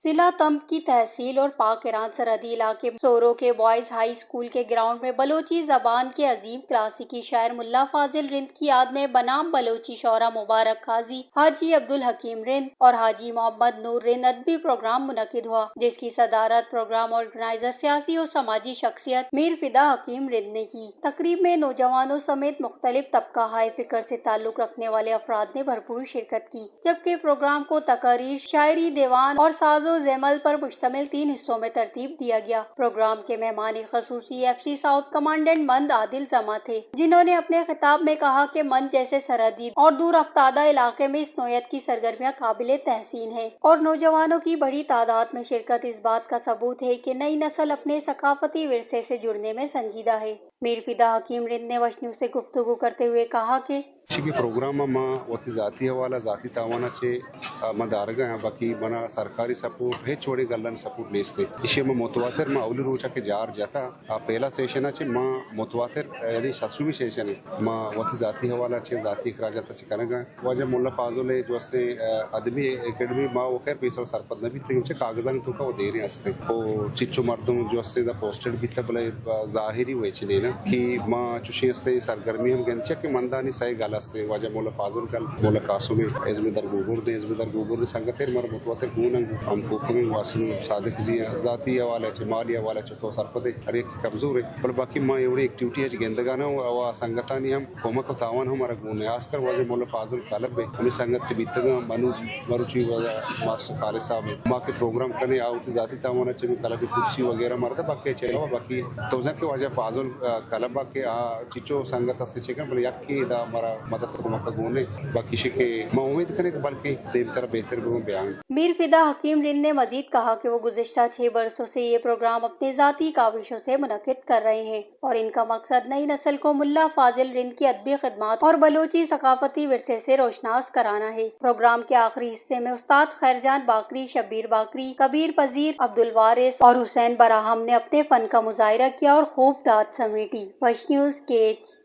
ضلع تمب کی تحصیل اور پاک ایران سرحدی علاقے سورو کے بوائز ہائی اسکول کے گراؤنڈ میں بلوچی زبان کے عظیم کلاسیکی شاعر ملا فاضل رند کی یاد میں بنام بلوچی شعرا مبارک قاضی حاجی عبدالحکیم رند اور حاجی محمد نور رند ادبی پروگرام منعقد ہوا، جس کی صدارت پروگرام آرگنائزر سیاسی اور سماجی شخصیت میر فدا حکیم رند نے کی۔ تقریب میں نوجوانوں سمیت مختلف طبقہ ہائے فکر سے تعلق رکھنے والے افراد نے بھرپور شرکت کی، جبکہ پروگرام کو تقاریر، شاعری، دیوان اور ساز و زیمل پر مشتمل 3 حصوں میں ترتیب دیا گیا۔ پروگرام کے مہمان خصوصی FC ساؤتھ کمانڈنٹ مند عادل زماں تھے، جنہوں نے اپنے خطاب میں کہا کہ مند جیسے سرحدی اور دور افتادہ علاقے میں اس نوعیت کی سرگرمیاں قابل تحسین ہیں اور نوجوانوں کی بڑی تعداد میں شرکت اس بات کا ثبوت ہے کہ نئی نسل اپنے ثقافتی ورثے سے جڑنے میں سنجیدہ ہے۔ میر فدا حکیم رند نے وشنیو سے گفتگو کرتے ہوئے کہا کہ شکی پروگرام ما وتی ذاتی حوالہ ذاتی تاوانا چے مدارگا ہیں باقی بنا سرکاری سپورٹ ہے چھوڑے گلن سپورٹ لیستے اسے ما متواتر ما اولی روچا کے جار جاتا پہلا سیشن چے ما متواتر یعنی 7ویں سیشن ہے ما وتی ذاتی حوالہ چے ذاتی اخراجات چے کرنگا واجہ مولا فاضل جو سے ادبی اکیڈمی ما وہ خیر پیسہ سرپد نبی تے چے کاغذان تو کا وہ دے رہے ہستے او چچو مردم جو سے دا پوسٹر بھی تبلے ظاہری ہوئے چلے نا کہ ما چوشی استے سرگرمی ہم گنچا کہ مندانی سائے گالا واجہ مولا فاضل کل مولا قاسمی ازم در گوبر سنگتر مر متواتر گوننگ ہم کوکمی واسم صادق جی ذاتی حوالہ چ مالی حوالہ چ تو سرپدے ہر ایک کمزور ہے پر باقی ما ایوڑی ایکٹیویٹی ہے گندگانا و سنگتانی ہم کومک و تاوان ہم مر گونے خاص کر واجہ مولا فاضل کالب ہے ہمیں سنگت کے بیتگا مروچی ماسٹر خالد صاحب ما کے پروگرام کرنے آؤت ذاتی تاوان چ کلب کرسی وغیرہ مرتا باقی چلو باقی توزن کے واجہ فاضل کلبا کے چچو سنگت سے چکن بل یکی دا مرا مدد کو گونے باقی شکے میں امید کریں کہ بلکہ دیر طرح بہتر بیان۔ میر فدا حکیم رند نے مزید کہا کہ وہ گزشتہ 6 برسوں سے یہ پروگرام اپنے ذاتی کاوشوں سے منعقد کر رہے ہیں اور ان کا مقصد نئی نسل کو ملا فاضل رند کی ادبی خدمات اور بلوچی ثقافتی ورثے سے روشناس کرانا ہے۔ پروگرام کے آخری حصے میں استاد خیرجان باقری، شبیر باقری، کبیر پذیر، عبدالوارث اور حسین براہم نے اپنے فن کا مظاہرہ کیا اور خوب داد سمیٹی۔ وش نیوز کیچ